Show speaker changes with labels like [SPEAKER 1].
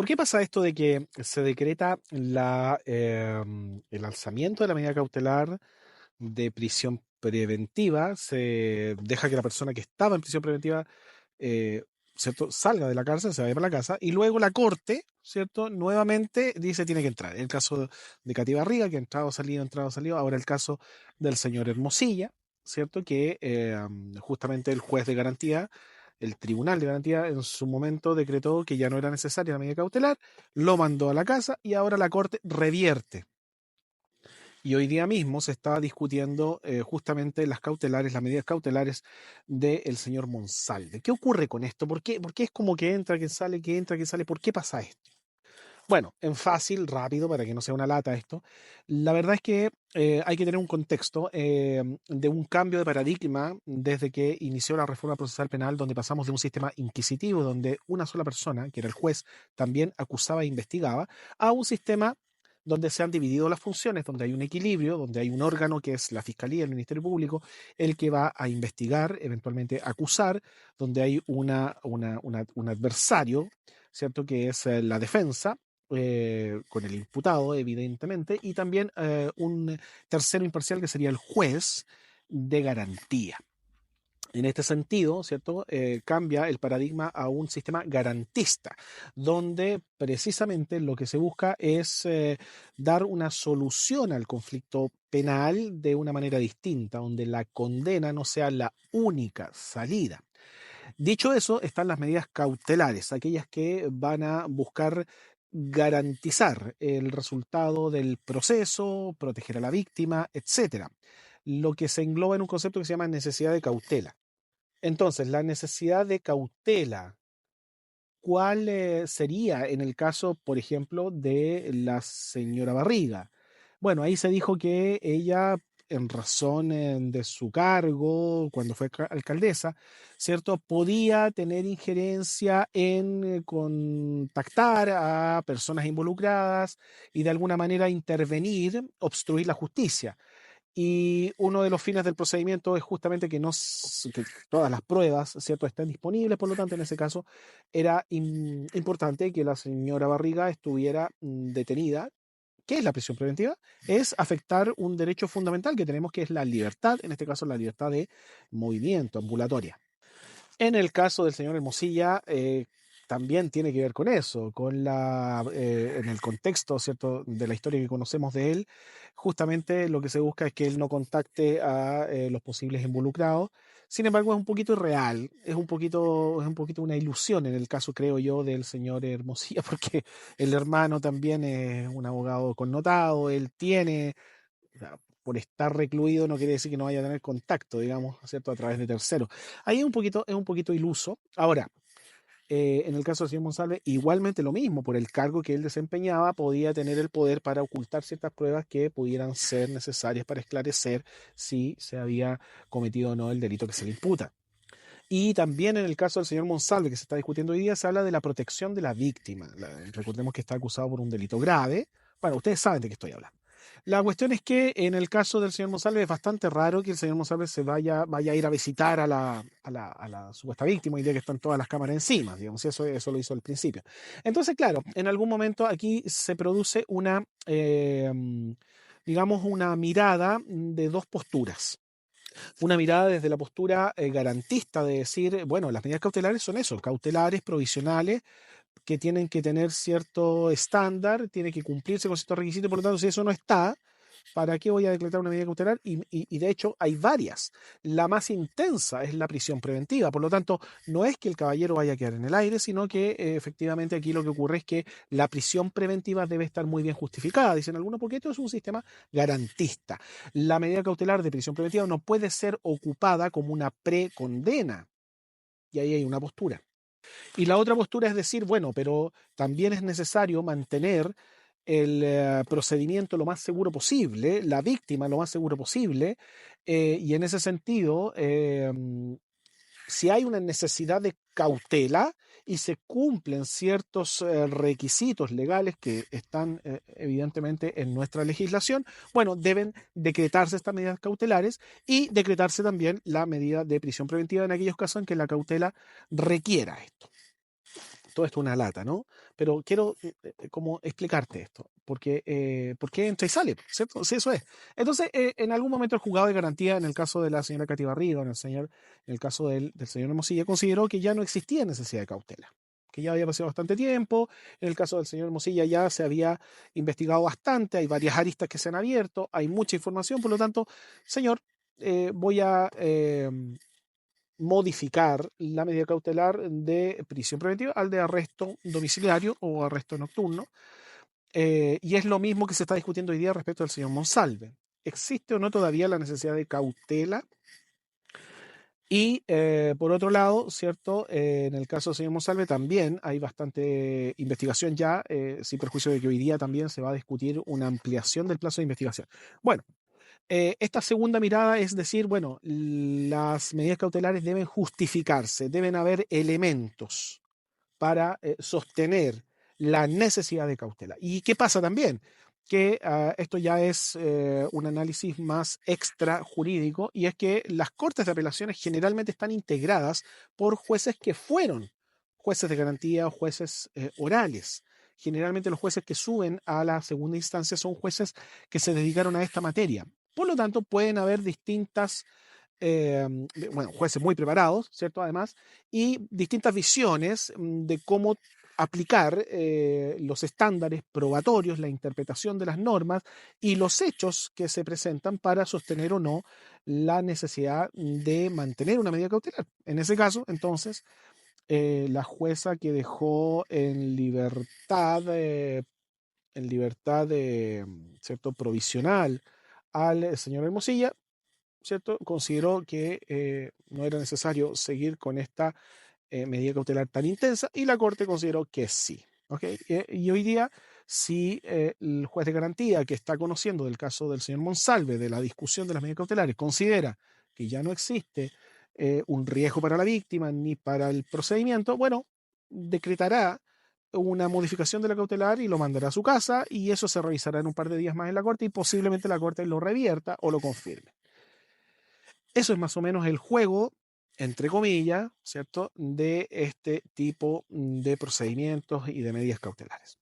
[SPEAKER 1] ¿Por qué pasa esto de que se decreta el alzamiento de la medida cautelar de prisión preventiva? Se deja que la persona que estaba en prisión preventiva eh, ¿cierto? Salga de la cárcel, se vaya para la casa, y luego la corte, ¿cierto? Nuevamente dice tiene que entrar. El caso de Cati Barriga, que ha entrado, salido. Ahora el caso del señor Hermosilla, ¿cierto? Que justamente el juez de garantía, el tribunal de garantía, en su momento decretó que ya no era necesaria la medida cautelar, lo mandó a la casa y ahora la corte revierte. Y hoy día mismo se está discutiendo justamente las medidas cautelares del señor Monsalve. ¿Qué ocurre con esto? ¿Por qué es como que entra, que sale, que entra, que sale? ¿Por qué pasa esto? Bueno, en fácil, rápido, para que no sea una lata esto, la verdad es que hay que tener un contexto de un cambio de paradigma desde que inició la reforma procesal penal, donde pasamos de un sistema inquisitivo, donde una sola persona, que era el juez, también acusaba e investigaba, a un sistema donde se han dividido las funciones, donde hay un equilibrio, donde hay un órgano que es la Fiscalía, el Ministerio Público, el que va a investigar, eventualmente acusar, donde hay un adversario, ¿cierto? Que es la defensa, con el imputado, evidentemente, y también un tercero imparcial que sería el juez de garantía. En este sentido, ¿cierto? Cambia el paradigma a un sistema garantista, donde precisamente lo que se busca es dar una solución al conflicto penal de una manera distinta, donde la condena no sea la única salida. Dicho eso, están las medidas cautelares, aquellas que van a buscar garantizar el resultado del proceso, proteger a la víctima, etcétera. Lo que se engloba en un concepto que se llama necesidad de cautela. Entonces, la necesidad de cautela, ¿cuál sería en el caso, por ejemplo, de la señora Barriga? Bueno, ahí se dijo que ella, en razón de su cargo, cuando fue alcaldesa, ¿cierto? Podía tener injerencia en contactar a personas involucradas y de alguna manera intervenir, obstruir la justicia. Y uno de los fines del procedimiento es justamente que todas las pruebas, ¿cierto?, estén disponibles. Por lo tanto, en ese caso, era importante que la señora Barriga estuviera detenida. ¿Qué es la prisión preventiva? Es afectar un derecho fundamental que tenemos, que es la libertad, en este caso la libertad de movimiento, ambulatoria. En el caso del señor Hermosilla, también tiene que ver con eso, en el contexto, ¿cierto?, de la historia que conocemos de él. Justamente lo que se busca es que él no contacte a los posibles involucrados. Sin embargo, es un poquito irreal, es un poquito una ilusión en el caso, creo yo, del señor Hermosilla, porque el hermano también es un abogado connotado, él tiene, o sea, por estar recluido no quiere decir que no vaya a tener contacto, digamos, ¿cierto?, a través de terceros. Ahí es un poquito iluso. Ahora, en el caso de señor Monsalve, igualmente lo mismo, por el cargo que él desempeñaba, podía tener el poder para ocultar ciertas pruebas que pudieran ser necesarias para esclarecer si se había cometido o no el delito que se le imputa. Y también en el caso del señor Monsalve, que se está discutiendo hoy día, se habla de la protección de la víctima. Recordemos que está acusado por un delito grave. Bueno, ustedes saben de qué estoy hablando. La cuestión es que en el caso del señor Monsalve es bastante raro que el señor Monsalve vaya a ir a visitar a la supuesta víctima y día que están todas las cámaras encima, digamos, y eso lo hizo al principio. Entonces, claro, en algún momento aquí se produce digamos, una mirada de dos posturas. Una mirada desde la postura garantista de decir, bueno, las medidas cautelares son eso, cautelares, provisionales, que tienen que tener cierto estándar, tiene que cumplirse con ciertos requisitos, por lo tanto, si eso no está, ¿para qué voy a decretar una medida cautelar? Y de hecho hay varias. La más intensa es la prisión preventiva, por lo tanto, no es que el caballero vaya a quedar en el aire, sino que efectivamente aquí lo que ocurre es que la prisión preventiva debe estar muy bien justificada, dicen algunos, porque esto es un sistema garantista. La medida cautelar de prisión preventiva no puede ser ocupada como una precondena, y ahí hay una postura. Y la otra postura es decir, bueno, pero también es necesario mantener el procedimiento lo más seguro posible, la víctima lo más seguro posible, y en ese sentido, si hay una necesidad de cautela y se cumplen ciertos requisitos legales que están evidentemente en nuestra legislación, bueno, deben decretarse estas medidas cautelares y decretarse también la medida de prisión preventiva en aquellos casos en que la cautela requiera esto. todo esto es una lata, ¿no? Pero quiero como explicarte esto, porque ¿por qué entra y sale? ¿Cierto? Sí, eso es. Entonces, en algún momento el juzgado de garantía, en el caso de la señora Katy Barriga, en el caso del señor Hermosilla, consideró que ya no existía necesidad de cautela, que ya había pasado bastante tiempo. En el caso del señor Hermosilla ya se había investigado bastante, hay varias aristas que se han abierto, hay mucha información, por lo tanto, señor, voy a modificar la medida cautelar de prisión preventiva al de arresto domiciliario o arresto nocturno. Y es lo mismo que se está discutiendo hoy día respecto al señor Monsalve. ¿Existe o no todavía la necesidad de cautela? Y por otro lado, ¿cierto? En el caso del señor Monsalve también hay bastante investigación ya, sin perjuicio de que hoy día también se va a discutir una ampliación del plazo de investigación. Bueno, esta segunda mirada es decir, bueno, las medidas cautelares deben justificarse, deben haber elementos para sostener la necesidad de cautela. ¿Y qué pasa también? Que esto ya es un análisis más extra jurídico, y es que las cortes de apelaciones generalmente están integradas por jueces que fueron jueces de garantía o jueces orales. Generalmente los jueces que suben a la segunda instancia son jueces que se dedicaron a esta materia. Por lo tanto, pueden haber distintas eh, bueno, jueces muy preparados, ¿cierto? Además, y distintas visiones de cómo aplicar los estándares probatorios, la interpretación de las normas y los hechos que se presentan para sostener o no la necesidad de mantener una medida cautelar. En ese caso, entonces, la jueza que dejó en libertad de, ¿cierto? Provisional al señor Hermosilla, ¿cierto? Consideró que no era necesario seguir con esta medida cautelar tan intensa, y la Corte consideró que sí. ¿Ok? Y hoy día, si el juez de garantía que está conociendo del caso del señor Monsalve, de la discusión de las medidas cautelares, considera que ya no existe un riesgo para la víctima ni para el procedimiento, bueno, decretará una modificación de la cautelar y lo mandará a su casa, y eso se revisará en un par de días más en la Corte, y posiblemente la Corte lo revierta o lo confirme. Eso es más o menos el juego, entre comillas, ¿cierto?, de este tipo de procedimientos y de medidas cautelares.